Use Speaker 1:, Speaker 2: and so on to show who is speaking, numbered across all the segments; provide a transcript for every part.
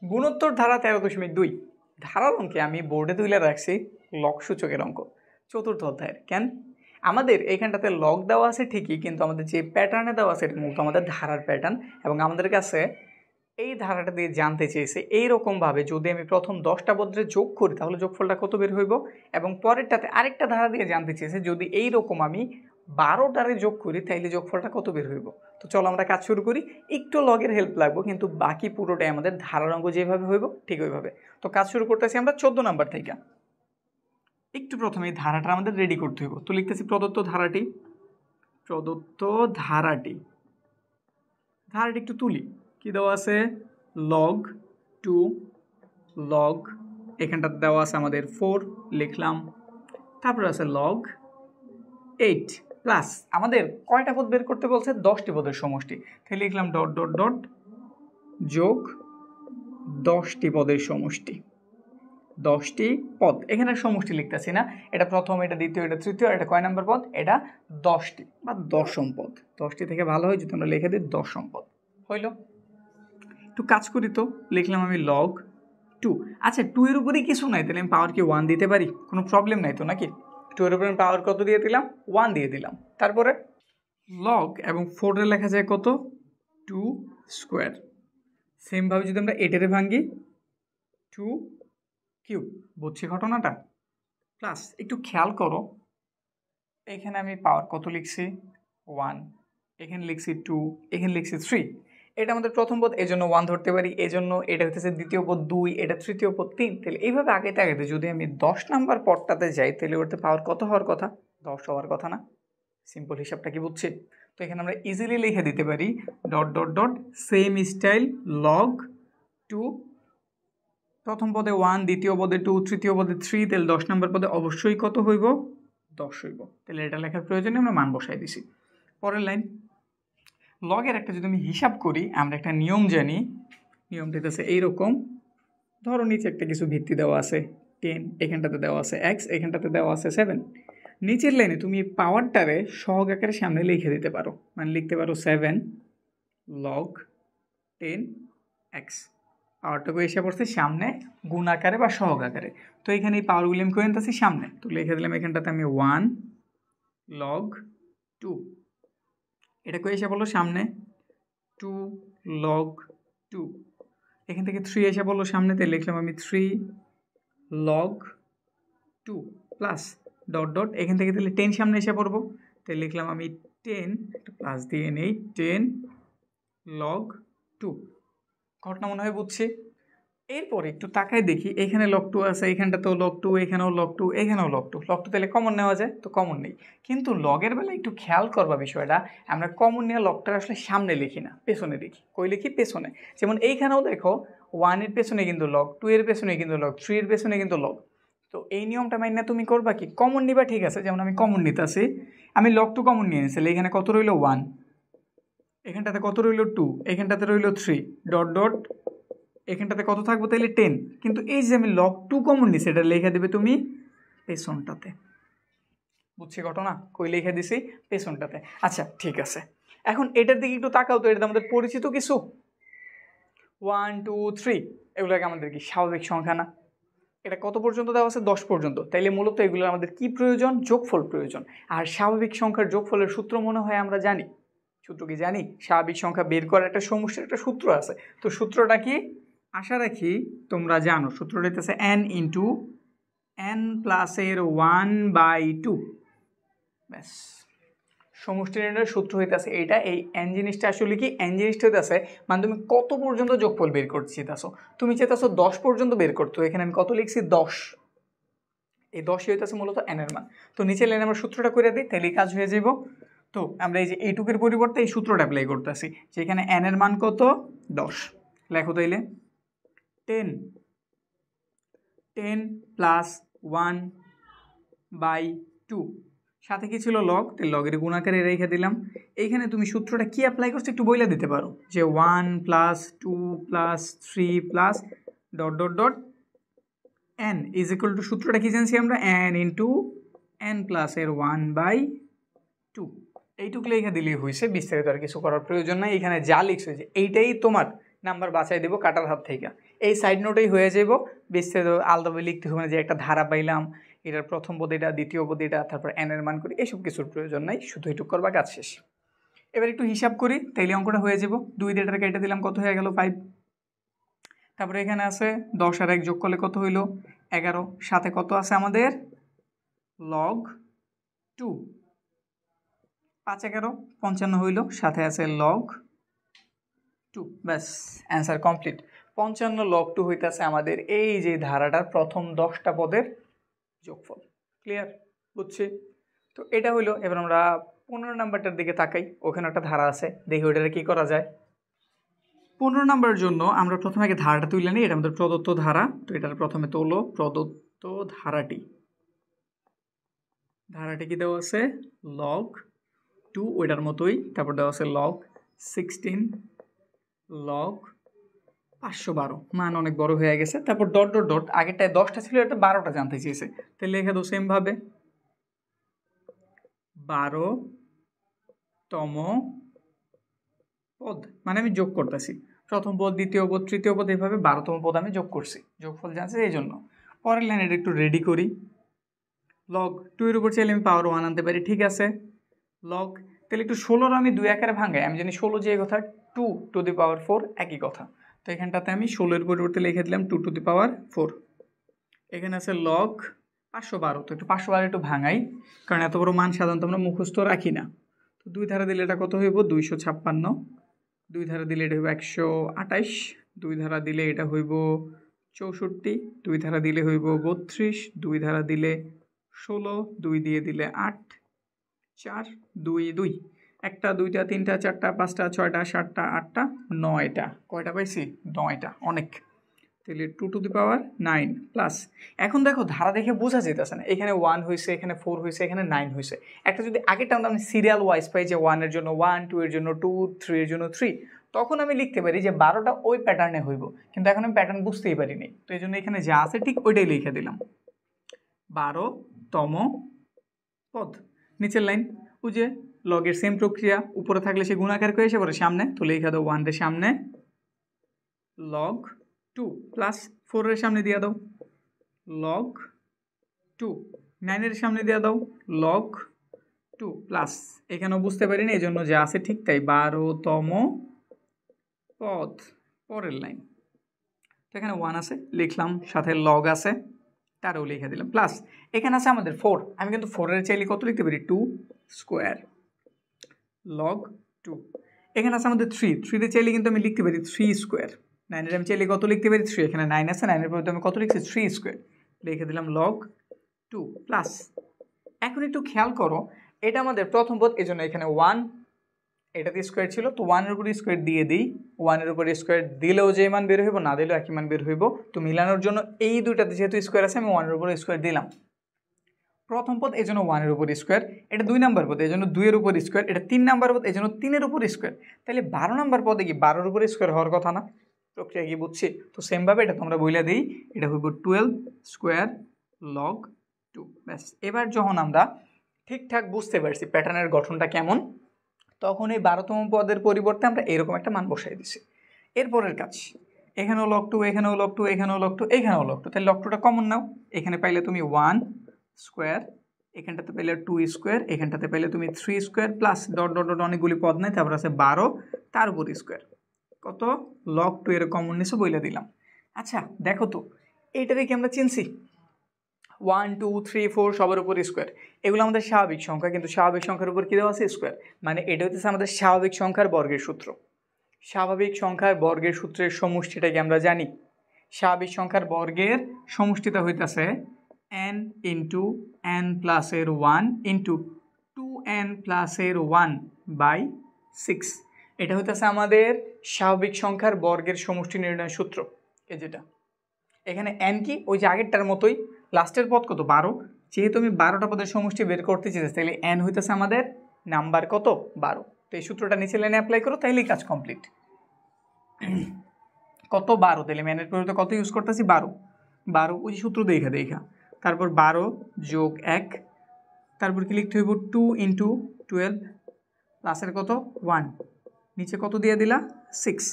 Speaker 1: গুণোত্তর ধারা 13.2 ধারার অঙ্কে আমি বোর্ডে তুলে রাখছি লগ সূচকের অঙ্ক চতুর্থ অধ্যায়ের। কেন আমাদের এইখানটাতে লগ দেওয়া আছে ঠিকই, কিন্তু আমাদের যে প্যাটার্নে দেওয়া আছে এটা মূলত আমাদের ধারার প্যাটার্ন, এবং আমাদের কাছে এই ধারাটা দিয়ে জানতে চেয়েছে এইরকমভাবে যদি আমি প্রথম 10টা পদের যোগ করি তাহলে যোগফলটা কত বের হইব, এবং পরেরটাতে আরেকটা ধারা দিয়ে জানতে চেয়েছে যদি এইরকম আমি 12টারে যোগ করি তাইলে যোগফলটা কত বের হইব। তো চলো আমরা কাজ শুরু করি। একটু লগের হেল্প লাগবে, কিন্তু বাকি পুরোটাই আমাদের ধারার অঙ্ক যেভাবে হইব ঠিক ওইভাবে। তো কাজ শুরু করতেছি আমরা 14 নাম্বার থেকে। একটু প্রথমে এই ধারাটা আমাদের রেডি করতে হইব। তো লিখতেছি প্রদত্ত ধারাটি একটু তুলি। কি দেওয়া আছে? লগ 2 লগ, এখানটাতে দেওয়া আছে আমাদের 4 লিখলাম, তারপর আছে লগ 8 প্লাস আমাদের কয়টা পদ বের করতে বলছে? 10টি পদের সমষ্টি। তাহলে লিখলাম ডট ডট ডট যোগ 10টি পদের সমষ্টি, 10টি পদ। এখানে সমষ্টি লিখতেছি না, এটা প্রথম, এটা দ্বিতীয়, এটা তৃতীয়, এটা কয় নাম্বার পদ? এটা 10টি বা দশম পদ। 10টি থেকে ভালো হয় যদি আমরা লিখে দিই দশম পদ। হইল? একটু কাজ করি তো, লিখলাম আমি লগ 2। আচ্ছা 2 এর উপরেই কিছু নাই, তাহলে আমি পাওয়ার কি 1 দিতে পারি? কোনো প্রবলেম নাই তো নাকি? 2 এর উপরে পাওয়ার কত দিয়ে দিলাম? 1 দিয়ে দিলাম। তারপরে লগ এবং 4 এর লেখা যায় কত? 2 স্কোয়ার। সেমভাবে যদি আমরা 8 এর ভাঙি 2 কিউব। বুঝছি ঘটনাটা? প্লাস একটু খেয়াল করো, এখানে আমি পাওয়ার কত লিখছি? 1, এখানে লিখছি 2, এখানে লিখছি 3। এটা আমাদের প্রথম পদ, এই জন্য 1 ধরতে পারি, এই জন্য এটা হচ্ছে দ্বিতীয় পদ 2, এটা তৃতীয় পদ 3। তাহলে এইভাবে আগাইতে আগাইতে যদি আমি 10 নাম্বার পদটাতে যাই তাহলে ওটাতে পাওয়ার কত হওয়ার কথা? 10 হওয়ার কথা না? সিম্পল হিসাবটা কি বুঝছি? তো এখানে আমরা ইজিলি লিখে দিতে পারি dot dot dot same style log 2, প্রথম পদে 1, দ্বিতীয় পদে 2, তৃতীয় পদে 3, তাহলে 10 নম্বর পদে অবশ্যই কত হইব? 10 হইব। তাহলে এটা লেখার প্রয়োজনে আমরা মান বসাই দিছি। পরের লাইন, লগের একটা যদি আমি হিসাব করি, আমরা একটা নিয়ম জানি, নিয়মটা হচ্ছে এইরকম। ধরো নিচে একটা কিছু ভিত্তি দেওয়া আছে 10, এখানটাতে দেওয়া আছে x, এখানটাতে দেওয়া আছে 7। নিচের লাইনে তুমি পাওয়ারটারে সহগ আকারে সামনে লিখে দিতে পারো, মানে লিখতে পারো 7 লগ 10x। পাওয়ারটাকে এসে পড়ছে সামনে গুণ আকারে বা সহগ আকারে। তো এখানে এই পাওয়ারগুলি আমি করে নিতেছি সামনে, তো লিখে দিলাম এখানটাতে আমি 1 লগ 2। এটা করে এসে পড়লো সামনে 2 লগ 2। এখান থেকে 3 এসে পড়লো সামনে, তাই লিখলাম আমি 3 লগ 2 প্লাস ডট ডট, এখান থেকে তাহলে 10 সামনে এসে পড়বো, তাই লিখলাম আমি 10 প্লাস দিয়ে নেই 10 লগ 2। ঘটনা মনে হয় বুঝছি। এরপর একটু তাকায় দেখি, এখানে লগ 2 আছে, এখানটাতেও লগ 2, এখানেও লগ 2, এখানেও লগ 2। লগ 2 তাহলে কমন নেওয়া যায়, তো কমন নেই। কিন্তু লগের বেলা একটু খেয়াল করবা বিষয়টা, আমরা কমন নিয়ে লগটা আসলে সামনে লিখি না, পেছনে লিখি। কই লিখি? পেছনে। যেমন এইখানেও দেখো 1 এর পেছনে কিন্তু লগ, 2 এর পেছনে কিন্তু লগ, 3 এর পেছনে কিন্তু লগ। তো এই নিয়মটা মাইনা তুমি করবা কি? কমন নিবা, ঠিক আছে। যেমন আমি কমন নিতেছি, আমি লগ 2 কমন নিয়ে নিয়েছি, এখানে কত রইল? 1, এখানটাতে কত রইল? 2, এখানটাতে রইল 3 ডট ডট, এখানটাতে কত থাকবো তাহলে? 10। কিন্তু এই যে আমি লগ 2 কমন নিছি, এটা লিখে দেবে তুমি পেছনটাতে। বুঝছি ঘটনা? কই লিখে দিছি? পেছনটাতে। আচ্ছা ঠিক আছে, এখন এটার দিকে একটু তাকাও তো, এটা আমাদের পরিচিত কিছু 1 2 3, এগুলোকে আমাদের কি স্বাভাবিক সংখ্যা না? এটা কত পর্যন্ত দেওয়া আছে? 10 পর্যন্ত। তাইলে মূলত এগুলো আমাদের কি প্রয়োজন? যোগফল প্রয়োজন। আর স্বাভাবিক সংখ্যার যোগফলের সূত্র মনে হয় আমরা জানি। সূত্র কি জানি? স্বাভাবিক সংখ্যা বের করার একটা সমস্যার একটা সূত্র আছে। তো সূত্রটা কি? আশা রাখি তোমরা জানো। সূত্রটা হচ্ছে n ইন্টু n প্লাস এর 1/2। ব্যাস, সমষ্টি নির্ণয়ের সূত্র হইতেছে এইটা। এই n জিনিসটা আসলে কি? n জিনিসটা হইতেছে মানে তুমি কত পর্যন্ত যোগফল বের করতে চাইতেছো। তুমি চাইতেছো 10 পর্যন্ত বের করতে, এখানে আমি কত লিখছি? 10। এই 10ই হইতেছে মূলত n এর মান। তো নিচে লাইনে আমরা সূত্রটা করে দিই, তাহলে কাজ হয়ে যাব। তো আমরা এই যে এইটুকের পরিবর্তে এই সূত্রটা অ্যাপ্লাই করতেছি, যে এখানে n এর মান কত? 10। লেখো তাইলে 10 প্লাস 1/2, সাথে কি ছিল? লগ। তাই লগের গুণাকারে রেখে দিলাম। এইখানে তুমি সূত্রটা কি অ্যাপ্লাই করছো একটু বইলা দিতে পারো, যে 1 plus 2 plus 3 plus dot dot dot n is equal to, সূত্রটা কি জানছি আমরা? n ইন্টু n প্লাস এর 1/2। এইটুকু লেখা দিলেই হয়েছে, বিস্তারিত আর কিছু করার প্রয়োজন নাই। এখানে যা লিখছে যে এইটাই তোমার নাম্বার বাছাই দেবো কাটার হাত থেকে। এই সাইড নোটেই হয়ে যাব, বিস্তারিত আলাদাভাবে লিখতে হবে না যে একটা ধারা পাইলাম, এটার প্রথম পদ এটা, দ্বিতীয় পদ এটা, তারপর এন এর মান করি, এসব কিছুর প্রয়োজন নাই, শুধু এটুকু করবা, কাজ শেষ। এবার একটু হিসাব করি, তাইলে অঙ্কটা হয়ে যাব। 2 দিয়ে এটাকে কেটে দিলাম, কত হয়ে গেল 5। তারপরে এখানে আছে 10 আর 1 যোগ করলে কত হইল 11, সাথে কত আছে আমাদের log 2, 5 11 55 হইল, সাথে আছে log 2। ব্যাস, অ্যান্সার কমপ্লিট। 55 log 2 হইতেছে আমাদের এই যে ধারাটার প্রথম 10টা পদের যোগফল। ক্লিয়ার? বুঝছি? তো এটা হইলো। এবার আমরা 15 নাম্বারটার দিকে তাকাই, ওখানে একটা ধারা আছে, দেখি ওইটারে কি করা যায়। 15 নাম্বারের জন্য আমরা প্রথমে আগে ধারাটা তুলে নিই, এটা আমাদের প্রদত্ত ধারা। তো এটার প্রথমে তোলো প্রদত্ত ধারাটি। ধারাটি কি দেওয়া আছে log 2, ওইটার মতোই। তারপর দেওয়া আছে log 16, log 512, মান অনেক বড় হয়ে গেছে। তারপর ডট ডট ডট, আগেরটায় 10টা ছিল, এটা 12টা জানতে চেয়েছে, তাহলে লিখে দাও সেম ভাবে 12তম পদ, মানে আমি যোগ করতেছি প্রথম পদ, দ্বিতীয় পদ, তৃতীয় পদ, এইভাবে 12তম পদ আমি যোগ করছি, যোগফল জানছে এই জন্য। পরের লাইন এটা একটু রেডি করি। log 2 এর উপর চাইলে আমি পাওয়ার 1 আনতে পারি, ঠিক আছে। log, তাহলে একটু 16 আমি 2 আকারে ভাঙাই, আমি জানি 16 যে কথা 2 টু দি পাওয়ার 4 একই কথা। তো এখানটাতে আমি 16 এর পরিবর্তে লিখে দিলাম 2 টু দি পাওয়ার 4। এখানে আছে log 512, তো একটু 512 একটু ভাঙাই, কারণ এত বড় মান সাধারণত আমরা মুখস্থ রাখি না। তো 2 ধারা দিলে এটা কত হইব 256, 2 ধারা দিলে এটা হইব 128, 2 ধারা দিলে এটা হইব 64, 2 ধারা দিলে হইব 32, 2 ধারা দিলে 16, 2 দিয়ে দিলে 8, 4 2 2, 1টা 2টা 3টা 4টা 5টা 6টা 7টা 8টা 9টা, কয়টা পাইছি 9টা, অনেক। তাহলে 2 টু দি পাওয়ার 9 প্লাস, এখন দেখো ধারা দেখে বোঝা যেতেছে না, এখানে 1 হয়েছে, এখানে 4 হয়েছে, এখানে 9 হয়েছে। একটা যদি আগেরটা আমি সিরিয়াল ওয়াইজ পাই যে 1 এর জন্য 1, 2 এর জন্য 2, 3 এর জন্য 3, তখন আমি লিখতে পারি যে 12টা ওই প্যাটার্নে হইব, কিন্তু এখন আমি প্যাটার্ন বুঝতেই পারিনি। তো এই জন্য এখানে যা আছে ঠিক ওইটাই লিখে দিলাম 12তম পদ। নিচের লাইন, ওই যে লগের সেম প্রক্রিয়া, উপরে থাকলে সে গুণাকার করে এসে পরে সামনে, তো লিখে দাও 1 এর সামনে log 2 প্লাস 4 এর সামনে দিয়ে দাও log 2, 9 এর সামনে দিয়ে দাও log 2 প্লাস, এখানেও বুঝতে পারিনি এই জন্য যা আছে ঠিক তাই 12তম পদ। পরের লাইন, তো এখানে 1 আছে লিখলাম, সাথে log আছে, তারও লিখে দিলাম প্লাস। এখানে আছে আমাদের 4, আমি কিন্তু 4 এর চাইলে কত লিখতে পারি 2 স্কোয়ার log 2। এখানে আছে আমাদের 3, 3 এর চাইলে কিন্তু আমি লিখতে পারি 3 স্কোয়ার। 9 এর আমি চাইলে কত লিখতে পারি 3, এখানে 9 আছে, 9 এর পরিবর্তে আমি কত লিখছি 3 স্কোয়ার, লিখে দিলাম log 2 প্লাস। এখন একটু খেয়াল করো, এটা আমাদের প্রথম পদ, এই জন্য এখানে 1, এটাতে স্কোয়ার ছিল, তো 1 এর উপরে স্কোয়ার দিয়ে দিই, 1 এর উপরে স্কোয়ার দিলেও যে মান বের হইব, না দিলেও একই মান বের হইব। তো মিলানোর জন্য এই দুইটাতে যেহেতু স্কোয়ার আছে, আমি 1 এর উপরে স্কোয়ার দিলাম। প্রথম পদ এই জন্য 1 এর উপর স্কোয়ার, এটা 2 নাম্বার পদ এই জন্য 2 এর উপর স্কোয়ার, এটা 3 নাম্বার পদ এই জন্য 3 এর উপর স্কোয়ার। তাহলে 12 নাম্বার পদে কি 12 এর উপর স্কোয়ার হওয়ার কথা না? প্রক্রিয়া কি বুঝছি? তো সেমভাবে এটা তোমরা বইলা দিই, এটা হইব 12 স্কোয়ার log 2। ব্যাস, এবার যখন আমরা ঠিকঠাক বুঝতে পারছি প্যাটার্নের গঠনটা কেমন, তখন এই 12তম পদের পরিবর্তে আমরা এরকম একটা মান বসাই দিছি। এরপরের কাজ, এখানেও log 2, এখানেও log 2, এখানেও log 2, এখানেও log 2, তাহলে log 2টা কমন নাও। এখানে পাইলে তুমি 1 স্কোয়ার, এখানটাতে পাইলে 2 স্কোয়ার, এখানটাতে পাইলে তুমি 3 square plus dot dot dot অনেকগুলি পদ নাই, তারপর আছে 12, তার উপর স্কোয়ার, কত log 2 এর কমন নিচে বইলে দিলাম। আচ্ছা দেখো তো, এইটারে কি আমরা চিনছি 1 2 3 4 সবার উপর স্কোয়ার, এগুলো আমাদের স্বাভাবিক সংখ্যা, কিন্তু স্বাভাবিক সংখ্যার উপর কী দেওয়া আছে স্কোয়ার, মানে এটা হচ্ছে আমাদের স্বাভাবিক সংখ্যার বর্গের সূত্র। স্বাভাবিক সংখ্যার বর্গের সূত্রের সমষ্টিটাকে আমরা জানি। স্বাভাবিক সংখ্যার বর্গের সমষ্টিটা হইতেছে n ইন্টু n প্লাসের 1 ইন্টু 2n প্লাসের 1 বাই 6। এটা হইতেছে আমাদের স্বাভাবিক সংখ্যার বর্গের সমষ্টি নির্ণয় সূত্র। এই যেটা এখানে n কি ওই যে আগেরটার মতোই, লাস্টের পদ কত 12, যেহেতু আমি 12টা পদের সমষ্টি বের করতে চেয়েছি, তাহলে n হইতেছে আমাদের নাম্বার কত 12। তো এই সূত্রটা নিচে লাইনে অ্যাপ্লাই করো, তাইলেই কাজ কমপ্লিট। কত 12, তাহলে আমি n এর পরিবর্তে কত ইউজ করতেছি 12, 12 ওই সূত্র দেখা দেখা, তারপর 12 যোগ 1, তারপর কি লিখতে হইব 2 ইন্টু 12 প্লাসের কত 1, নিচে কত দিয়ে দিলা 6,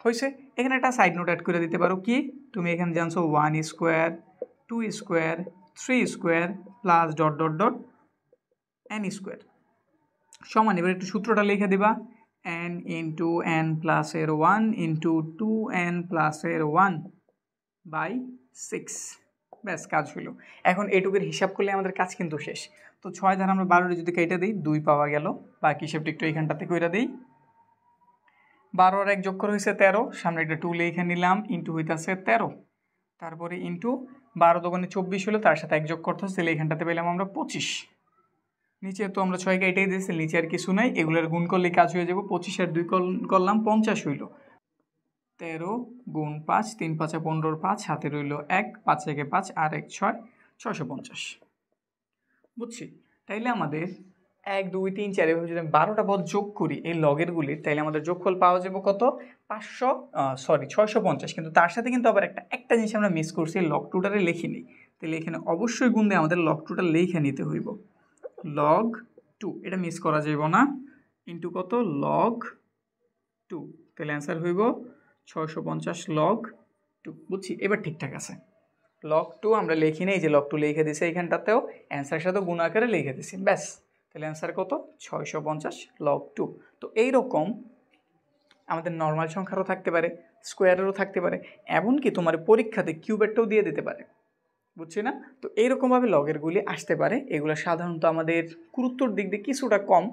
Speaker 1: হয়েছে। এখানে একটা সাইড নোট অ্যাড করে দিতে পারো কি, তুমি এখানে জানছো 1 square 2 square 3 square plus dot dot dot n square সমান, এবার একটু সূত্রটা লিখে দিবা, n ইন্টু n প্লাসের 1 ইন্টু 2n প্লাসের 1 বাই 6। ব্যাস কাজ হলো। এখন এটুকুর হিসাব করলে আমাদের কাজ কিন্তু শেষ। তো 6 দ্বারা আমরা 12 যদি কেটে দিই 2 পাওয়া গেল, বাকি হিসাবটা একটু এইখানটাতে করে দিই। 12 আর 1 যোগ করে হয়েছে 13, সামনে একটা 2 লিখে নিলাম, ইন্টু হইতেছে 13, তারপরে ইন্টু 12 দোকানে 24 হলো, তার সাথে 1 যোগ করতে হচ্ছে, তাহলে এইখানটাতে পেলাম আমরা 25। নিচে তো আমরা 6 কেটেই দিয়েছি, নিচে আর কিছু নাই, এগুলোর গুণ করলে কাজ হয়ে যাবো। 25 আর 2 করলাম 50 হইল। 13 গুণ 5 3 5 15 5 হাতে রইল 1, 5 থেকে 5 আর 1 6, 650। বুঝছি। তাইলে আমাদের 1 2 3 4 এভাবে যদি আমি 12টা পদ যোগ করি এই লগেরগুলির, তাইলে আমাদের যোগফল পাওয়া যাবে কত, 650। কিন্তু তার সাথে কিন্তু আবার একটা জিনিস আমরা মিস করছি, লগ টুটারে লিখি নিই। তাহলে এখানে অবশ্যই গুণ দিয়ে আমাদের লগ টুটা লিখে নিতে হইব। লগ 2 এটা মিস করা যাব না, ইন্টু কত লগ 2, তাহলে অ্যান্সার হইব 650 লগ 2। বুঝছি, এবার ঠিকঠাক আছে। লগ 2 আমরা লিখি নেই, যে লগ 2 লিখে দিছে এইখানটাতেও, অ্যান্সারের সাথে গুণ আকারে লিখে দিছি, ব্যাস। তাহলে অ্যান্সার কত, 650 লগ 2। তো এইরকম আমাদের নর্মাল সংখ্যারও থাকতে পারে, স্কোয়ারেরও থাকতে পারে, এমনকি তোমার পরীক্ষাতে কিউবেরটাও দিয়ে দিতে পারে। বুঝছি না? তো এইরকমভাবে লগেরগুলি আসতে পারে। এগুলো সাধারণত আমাদের গুরুত্বর দিক দিয়ে কিছুটা কম।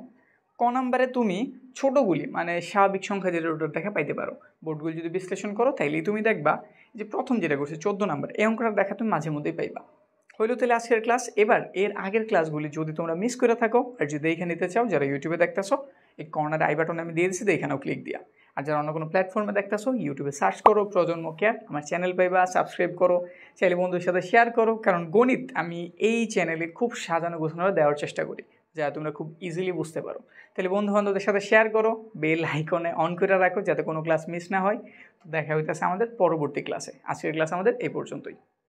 Speaker 1: নাম্বারে তুমি ছোটোগুলি মানে স্বাভাবিক সংখ্যা যেটা ওটা দেখা পাইতে পারো। বোর্ডগুলি যদি বিশ্লেষণ করো তাইলেই তুমি দেখবা যে প্রথম যেটা করছে 14 নাম্বার, এই অঙ্কটা দেখা তুমি মাঝে মধ্যেই পাইবা। হইলো তাহলে আজকের ক্লাস। এবার এর আগের ক্লাসগুলি যদি তোমরা মিস করে থাকো আর যদি দেখে নিতে চাও, যারা ইউটিউবে দেখতেছো, এই কর্নারে আই বাটন আমি দিয়ে দিচ্ছি, এখানেও ক্লিক দিয়া। আর যারা অন্য কোনো প্ল্যাটফর্মে দেখতেছো, ইউটিউবে সার্চ করো প্রজন্ম কেয়ার, আমার চ্যানেল পাইবা, সাবস্ক্রাইব করো, চাইলে বন্ধুদের সাথে শেয়ার করো। কারণ গণিত আমি এই চ্যানেলে খুব সাজানো গোছানো দেওয়ার চেষ্টা করি, যা তোমরা খুব ইজিলি বুঝতে পারো। তাহলে বন্ধুবান্ধবদের সাথে শেয়ার করো, বেল আইকনে অন করে রাখো যাতে কোনো ক্লাস মিস না হয়। তো দেখা হইতেছে আমাদের পরবর্তী ক্লাসে। আজকের ক্লাস আমাদের এই পর্যন্তই।